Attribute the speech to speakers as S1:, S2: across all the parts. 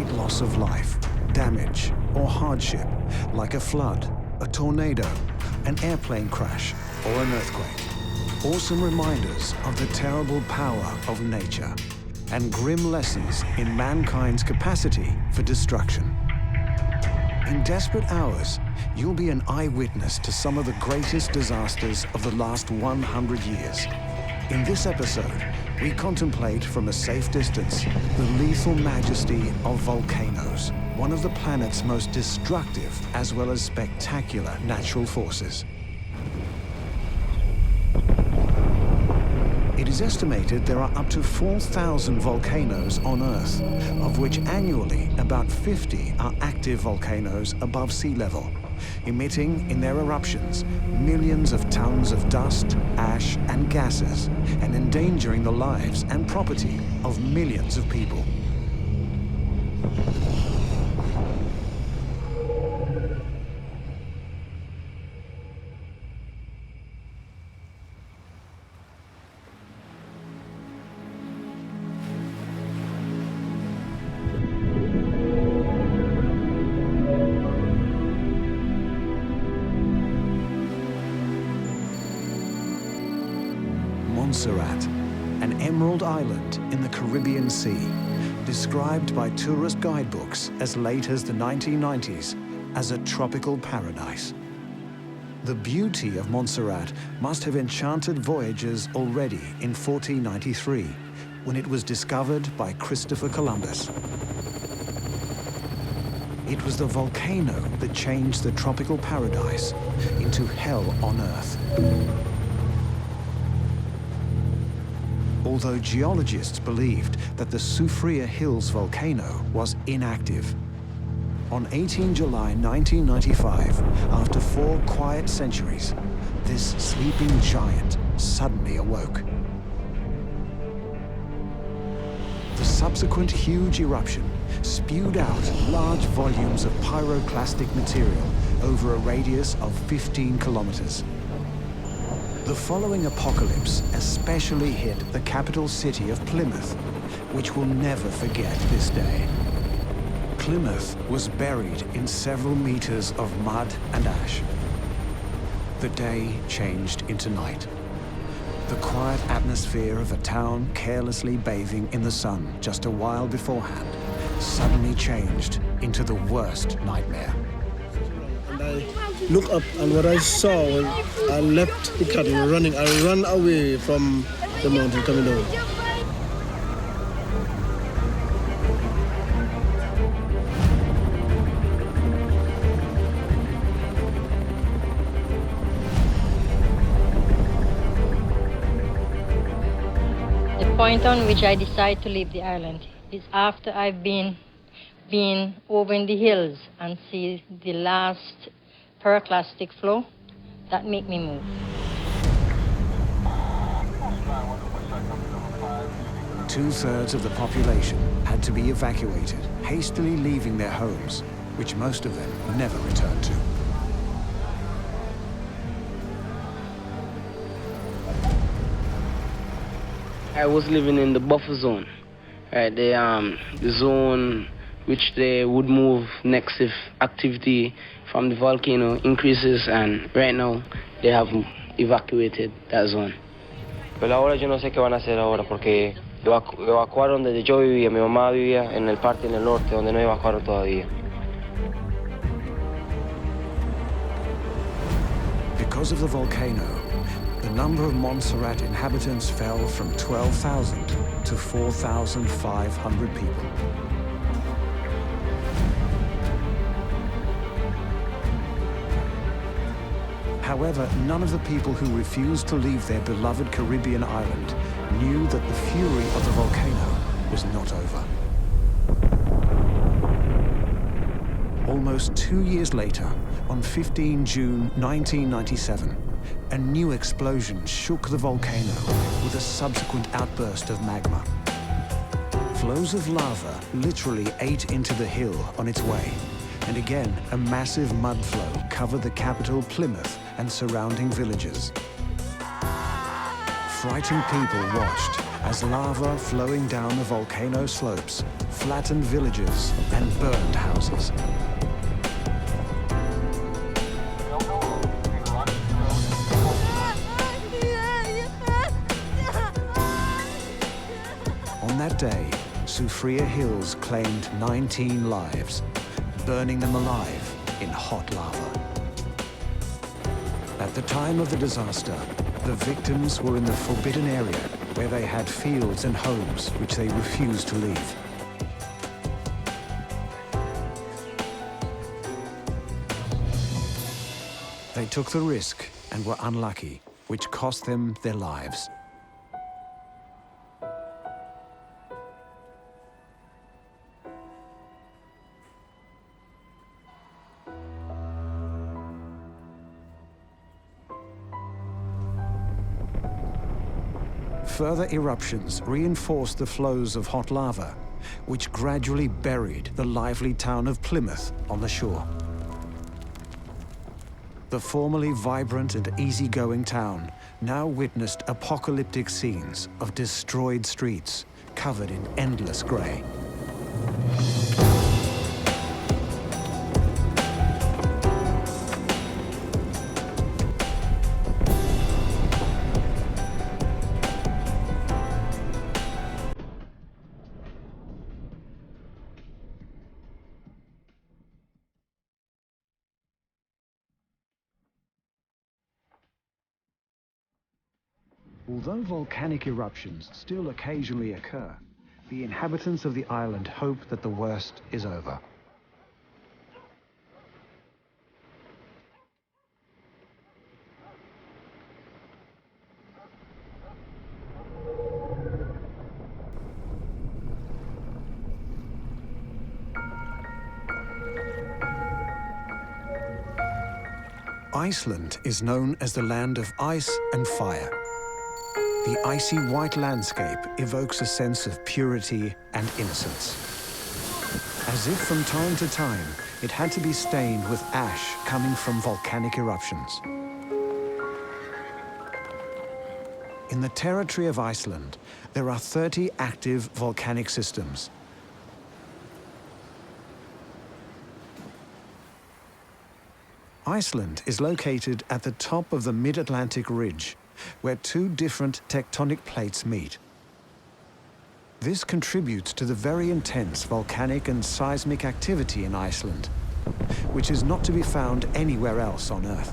S1: great loss of life, damage, or hardship, like a flood, a tornado, an airplane crash, or an earthquake. Awesome reminders of the terrible power of nature and grim lessons in mankind's capacity for destruction. In desperate hours, you'll be an eyewitness to some of the greatest disasters of the last 100 years. In this episode, we contemplate from a safe distance the lethal majesty of volcanoes, one of the planet's most destructive as well as spectacular natural forces. It is estimated there are up to 4,000 volcanoes on Earth, of which annually about 50 are active volcanoes above sea level, emitting in their eruptions millions of tons of dust, ash, and gases, and endangering the lives and property of millions of people. Montserrat, an emerald island in the Caribbean Sea, described by tourist guidebooks as late as the 1990s as a tropical paradise. The beauty of Montserrat must have enchanted voyagers already in 1493, when it was discovered by Christopher Columbus. It was the volcano that changed the tropical paradise into hell on Earth. Although geologists believed that the Soufriere Hills volcano was inactive. On 18 July 1995, after 4 quiet centuries, this sleeping giant suddenly awoke. The subsequent huge eruption spewed out large volumes of pyroclastic material over a radius of 15 kilometers. The following apocalypse especially hit the capital city of Plymouth, which will never forget this day. Plymouth was buried in several meters of mud and ash. The day changed into night. The quiet atmosphere of a town carelessly bathing in the sun just a while beforehand suddenly changed into the worst nightmare.
S2: And I looked up, and what I saw was I left the cattle running. I ran away from the mountain coming down.
S3: The point on which I decide to leave the island is after I've been over in the hills and see the last pyroclastic flow. That make me move.
S1: Two-thirds of the population had to be evacuated, hastily leaving their homes, which most of them never returned to.
S4: I was living in the buffer zone, right? The zone which they would move next if activity from the volcano increases, and right now they have evacuated that zone.
S5: Pero ahora yo no sé qué van a hacer ahora porque evacuaron desde yo vivía, mi mamá vivía en el parte en el norte donde no evacuaron todavía.
S1: Because of the volcano, the number of Montserrat inhabitants fell from 12,000 to 4,500 people. However, none of the people who refused to leave their beloved Caribbean island knew that the fury of the volcano was not over. Almost 2 years later, on 15 June 1997, a new explosion shook the volcano with a subsequent outburst of magma. Flows of lava literally ate into the hill on its way, and again a massive mud flow covered the capital Plymouth and surrounding villages. Frightened people watched as lava flowing down the volcano slopes flattened villages and burned houses. On that day, Soufriere Hills claimed 19 lives, burning them alive in hot lava. At the time of the disaster, the victims were in the forbidden area where they had fields and homes which they refused to leave. They took the risk and were unlucky, which cost them their lives. Further eruptions reinforced the flows of hot lava, which gradually buried the lively town of Plymouth on the shore. The formerly vibrant and easygoing town now witnessed apocalyptic scenes of destroyed streets covered in endless grey. Although volcanic eruptions still occasionally occur, the inhabitants of the island hope that the worst is over. Iceland is known as the land of ice and fire. The icy white landscape evokes a sense of purity and innocence. As if from time to time, it had to be stained with ash coming from volcanic eruptions. In the territory of Iceland, there are 30 active volcanic systems. Iceland is located at the top of the Mid-Atlantic Ridge, where two different tectonic plates meet. This contributes to the very intense volcanic and seismic activity in Iceland, which is not to be found anywhere else on Earth.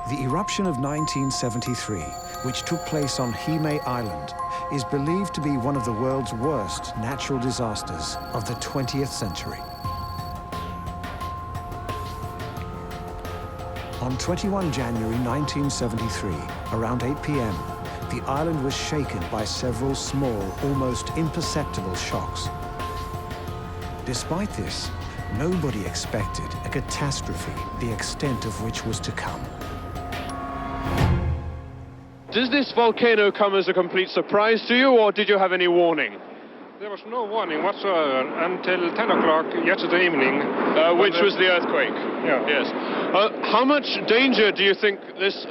S1: The eruption of 1973, which took place on Hime Island, is believed to be one of the world's worst natural disasters of the 20th century. On 21 January 1973, around 8 p.m., the island was shaken by several small, almost imperceptible shocks. Despite this, nobody expected a catastrophe the extent of which was to come.
S6: Does this volcano come as a complete surprise to you, or did you have any warning?
S7: There was no warning whatsoever until 10 o'clock yesterday evening.
S6: Which was the earthquake?
S7: Yeah.
S6: Yes. How much danger do you think this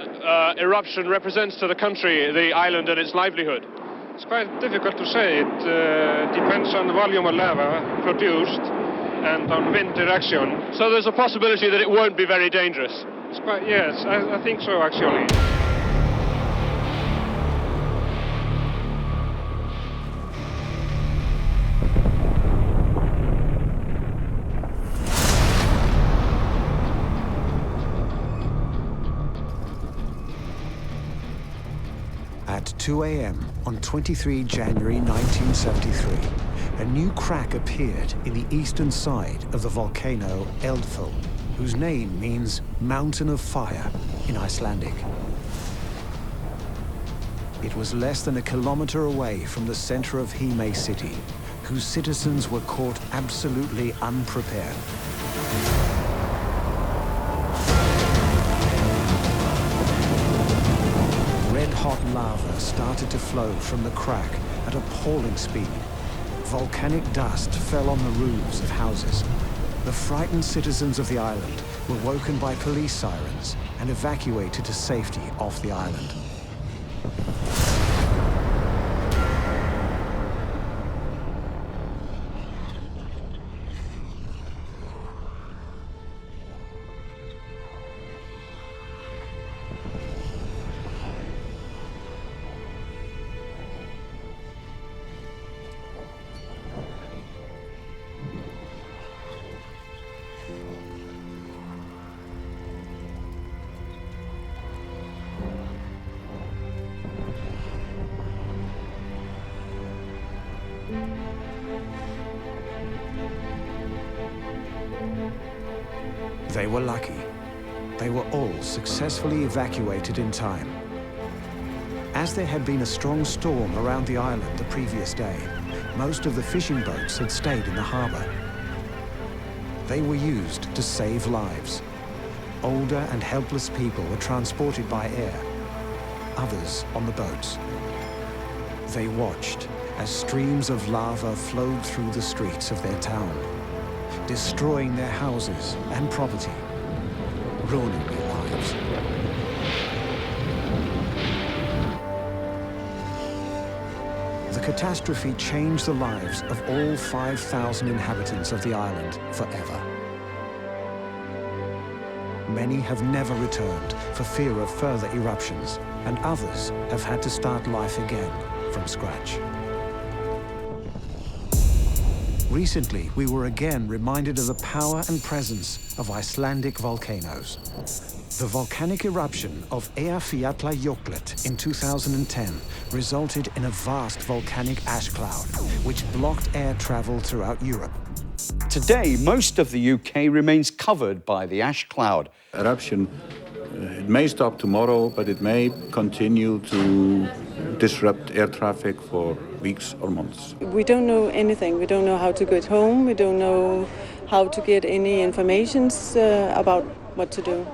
S6: eruption represents to the country, the island, and its livelihood?
S7: It's quite difficult to say. It depends on the volume of lava produced and on wind direction.
S6: So there's a possibility that it won't be very dangerous?
S7: It's quite, yes, I think so, actually.
S1: At 2 a.m. on 23 January 1973, a new crack appeared in the eastern side of the volcano Eldfell, whose name means Mountain of Fire in Icelandic. It was less than a kilometer away from the center of Hime city, whose citizens were caught absolutely unprepared. Red-hot lava started to flow from the crack at appalling speed. Volcanic dust fell on the roofs of houses. The frightened citizens of the island were woken by police sirens and evacuated to safety off the island. They were lucky. They were all successfully evacuated in time. As there had been a strong storm around the island the previous day, most of the fishing boats had stayed in the harbor. They were used to save lives. Older and helpless people were transported by air, others on the boats. They watched as streams of lava flowed through the streets of their town, destroying their houses and property, ruining their lives. The catastrophe changed the lives of all 5,000 inhabitants of the island forever. Many have never returned for fear of further eruptions, and others have had to start life again from scratch. Recently, we were again reminded of the power and presence of Icelandic volcanoes. The volcanic eruption of Eyjafjallajökull in 2010 resulted in a vast volcanic ash cloud, which blocked air travel throughout Europe.
S8: Today, most of the UK remains covered by the ash cloud.
S9: Eruption, it may stop tomorrow, but it may continue to disrupt air traffic for weeks or months.
S10: We don't know anything. We don't know how to get home. We don't know how to get any information about what to do.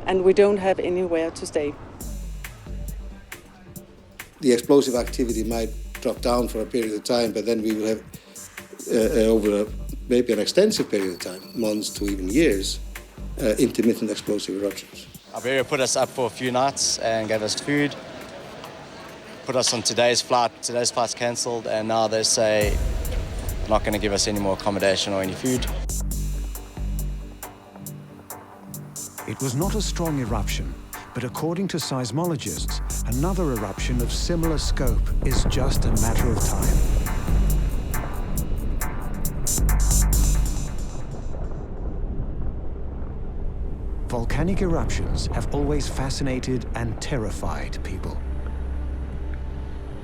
S10: And we don't have anywhere to stay.
S11: The explosive activity might drop down for a period of time, but then we will have, over maybe an extensive period of time, months to even years, intermittent explosive eruptions.
S12: Iberia put us up for a few nights and gave us food, put us on today's flight. Today's flight's cancelled, and now they say they're not going to give us any more accommodation or any food.
S1: It was not a strong eruption, but according to seismologists, another eruption of similar scope is just a matter of time. Volcanic eruptions have always fascinated and terrified people.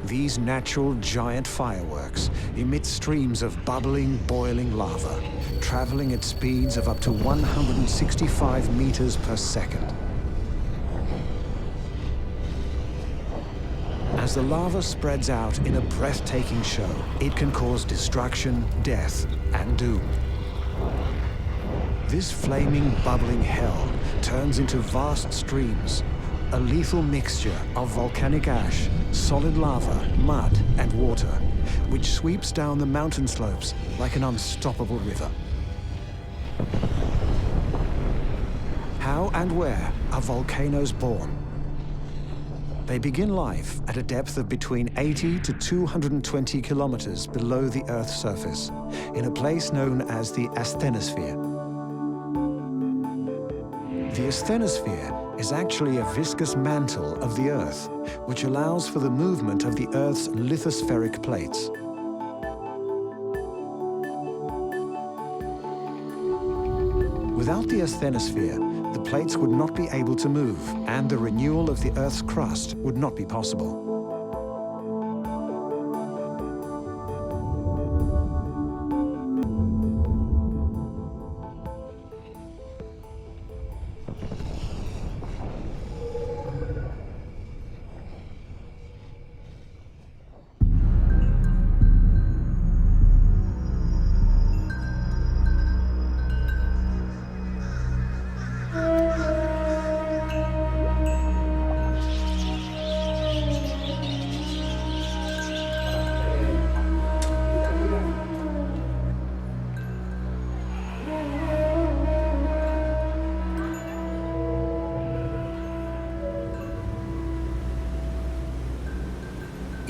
S1: These natural giant fireworks emit streams of bubbling, boiling lava, traveling at speeds of up to 165 meters per second. As the lava spreads out in a breathtaking show, it can cause destruction, death, and doom. This flaming, bubbling hell turns into vast streams, a lethal mixture of volcanic ash, solid lava, mud, and water, which sweeps down the mountain slopes like an unstoppable river. How and where are volcanoes born? They begin life at a depth of between 80 to 220 kilometers below the Earth's surface, in a place known as the asthenosphere. The asthenosphere is actually a viscous mantle of the Earth, which allows for the movement of the Earth's lithospheric plates. Without the asthenosphere, the plates would not be able to move, and the renewal of the Earth's crust would not be possible.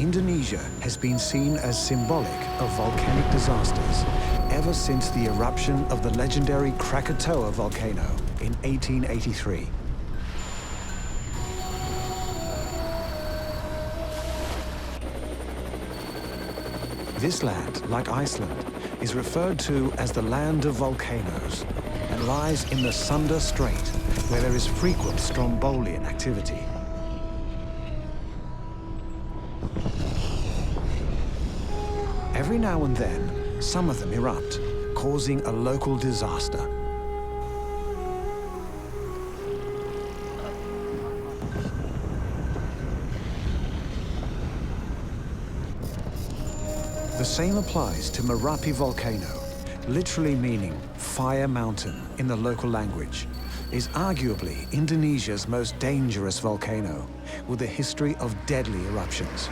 S1: Indonesia has been seen as symbolic of volcanic disasters ever since the eruption of the legendary Krakatoa volcano in 1883. This land, like Iceland, is referred to as the land of volcanoes and lies in the Sunda Strait, where there is frequent strombolian activity. Every now and then, some of them erupt, causing a local disaster. The same applies to Merapi volcano, literally meaning fire mountain in the local language, is arguably Indonesia's most dangerous volcano, with a history of deadly eruptions.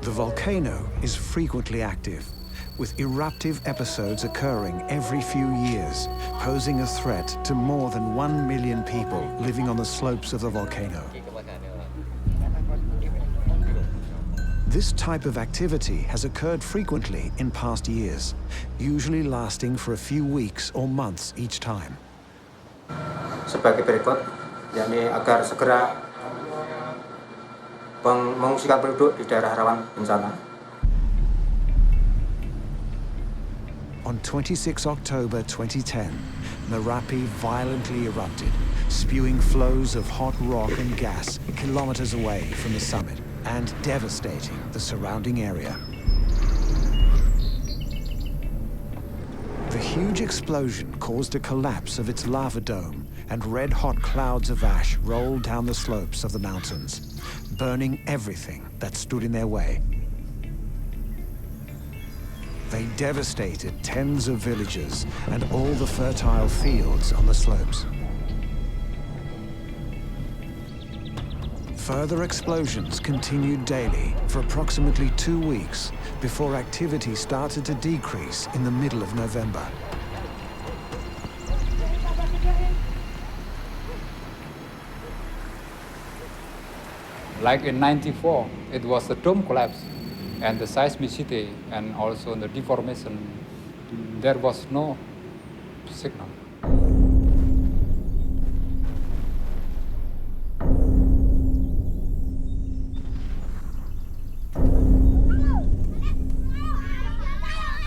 S1: The volcano is frequently active, with eruptive episodes occurring every few years, posing a threat to more than 1 million people living on the slopes of the volcano. This type of activity has occurred frequently in past years, usually lasting for a few weeks or months each time.
S13: Sebagai berikut, yakni agar segera mengungsikan penduduk di daerah rawan bencana.
S1: On 26 October 2010, Merapi violently erupted, spewing flows of hot rock and gas kilometers away from the summit and devastating the surrounding area. The huge explosion caused a collapse of its lava dome, and red-hot clouds of ash rolled down the slopes of the mountains, burning everything that stood in their way. They devastated tens of villages and all the fertile fields on the slopes. Further explosions continued daily for approximately 2 weeks before activity started to decrease in the middle of November.
S14: Like in '94, it was a dome collapse, and the seismicity and also the deformation, there was no signal.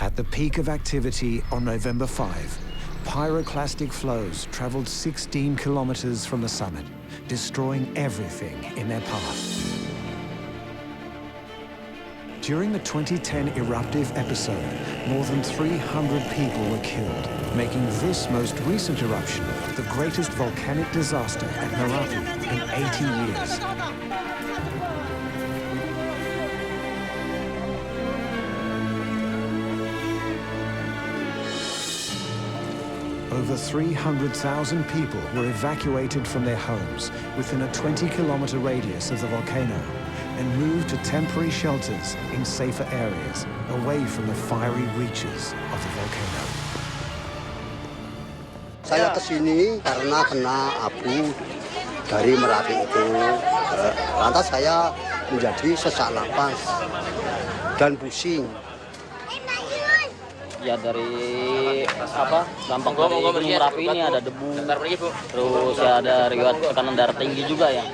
S1: At the peak of activity on November 5, pyroclastic flows traveled 16 kilometers from the summit, destroying everything in their path. During the 2010 eruptive episode, more than 300 people were killed, making this most recent eruption the greatest volcanic disaster at Merapi in 80 years. Over 300,000 people were evacuated from their homes within a 20-kilometer radius of the volcano and moved to temporary shelters in safer areas away from the fiery reaches of the volcano.
S15: Saya kesini karena kena abu dari Merapi itu. Lantas saya menjadi sesak napas dan pusing.
S16: Ya dari dampak dari Gunung Merapi ini ada debu, terus ya ada riwayat tekanan darah tinggi juga ya.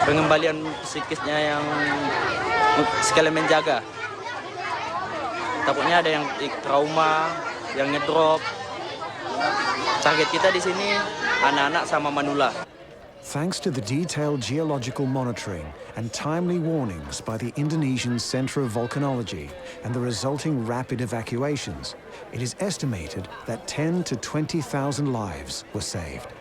S17: Pengembalian psikisnya yang sekali menjaga. Takutnya ada yang trauma, yang ngedrop. Target kita di sini anak-anak sama manula.
S1: Thanks to the detailed geological monitoring and timely warnings by the Indonesian Center of Volcanology and the resulting rapid evacuations, it is estimated that 10 to 20,000 lives were saved.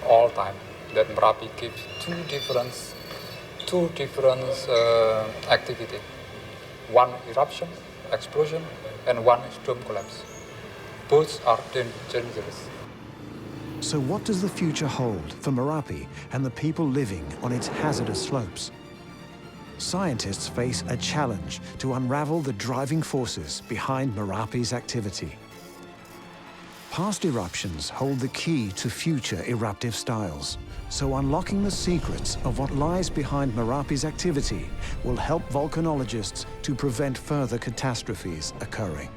S14: All time that Merapi keeps two different activity. One eruption, explosion, and one dome collapse. Both are dangerous.
S1: So what does the future hold for Merapi and the people living on its hazardous slopes? scientists face a challenge to unravel the driving forces behind Merapi's activity. Past eruptions hold the key to future eruptive styles, so unlocking the secrets of what lies behind Merapi's activity will help volcanologists to prevent further catastrophes occurring.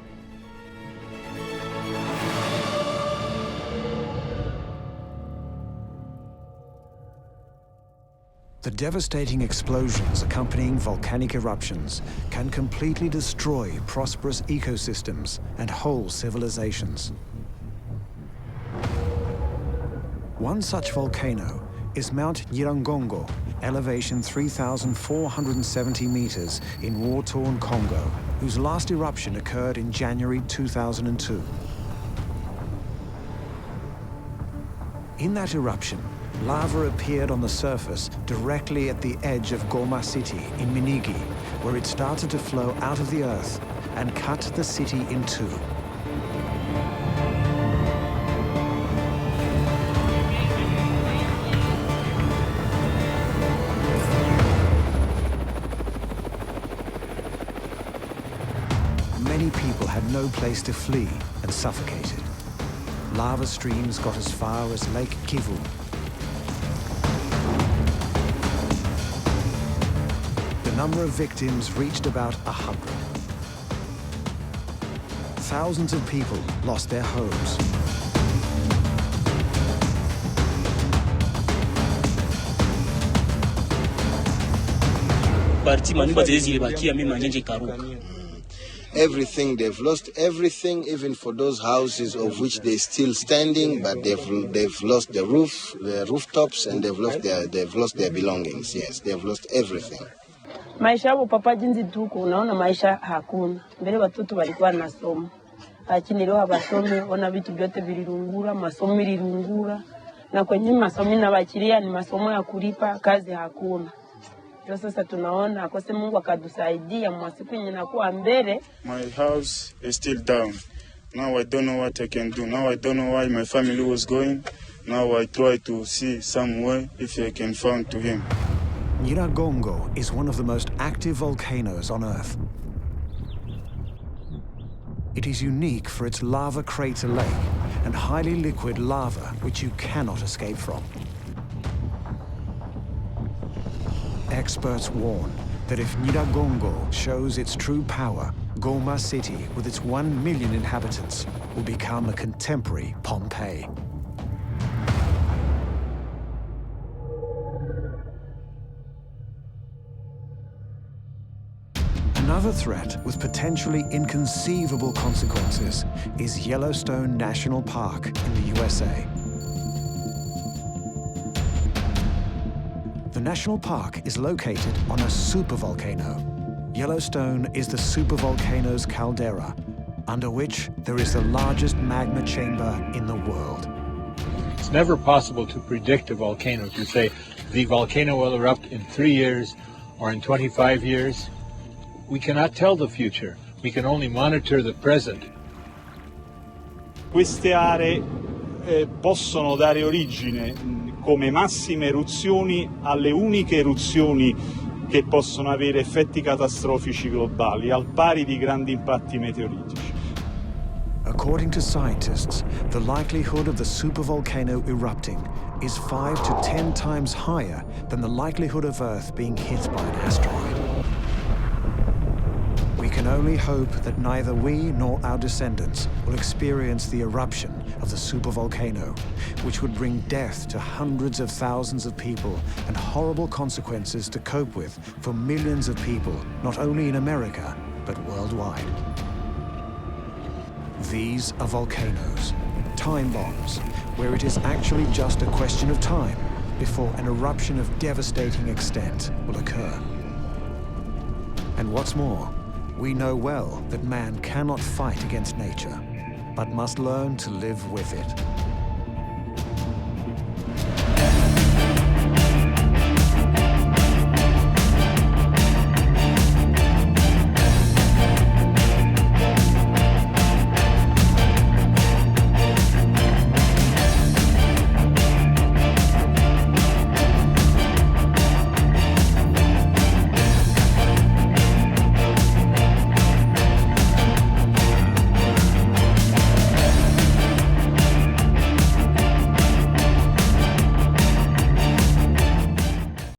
S1: The devastating explosions accompanying volcanic eruptions can completely destroy prosperous ecosystems and whole civilizations. One such volcano is Mount Nyiragongo, elevation 3,470 meters in war-torn Congo, whose last eruption occurred in January 2002. In that eruption, lava appeared on the surface directly at the edge of Goma city in Minigi, where it started to flow out of the earth and cut the city in two. Many people had no place to flee and suffocated. Lava streams got as far as Lake Kivu. The number of victims reached about 100. Thousands of people lost their homes.
S2: Everything, they've lost everything, even for those houses of which they're still standing, but they've lost the roof, the rooftops, and they've lost their belongings. Yes, they've lost everything.
S18: Maisha yao papa, jinsi tuko unaona maisha hakuna. Mbele watoto walikuwa nasoma, lakini leo hawasomi, ona vitu vyote vilirungura, masomo ilirungura, na kwenye masomo na wachilia ni masomo ya kulipa, kazi hakuna. Sasa tunaona akose Mungu akatusaidia mwasiku inakuwa mbele.
S19: My house is still down. Now I don't know what I can do. Now I don't know why my family was going. Now I try to see some way if I can find to him.
S1: Nyiragongo is one of the most active volcanoes on Earth. It is unique for its lava crater lake and highly liquid lava which you cannot escape from. Experts warn that if Nyiragongo shows its true power, Goma city, with its 1 million inhabitants, will become a contemporary Pompeii. Another threat with potentially inconceivable consequences is Yellowstone National Park in the USA. The national park is located on a supervolcano. Yellowstone is the supervolcano's caldera, under which there is the largest magma chamber in the world.
S20: It's never possible to predict a volcano, to say the volcano will erupt in 3 years or in 25 years. We cannot tell the future. We can only monitor the present.
S21: Queste aree possono dare origine come massime eruzioni alle uniche eruzioni che possono avere effetti catastrofici globali, al pari di grandi impatti meteoritici.
S1: According to scientists, the likelihood of the supervolcano erupting is 5 to 10 times higher than the likelihood of Earth being hit by an asteroid. We can only hope that neither we nor our descendants will experience the eruption of the supervolcano, which would bring death to hundreds of thousands of people and horrible consequences to cope with for millions of people, not only in America, but worldwide. These are volcanoes, time bombs, where it is actually just a question of time before an eruption of devastating extent will occur. And what's more, we know well that man cannot fight against nature, but must learn to live with it.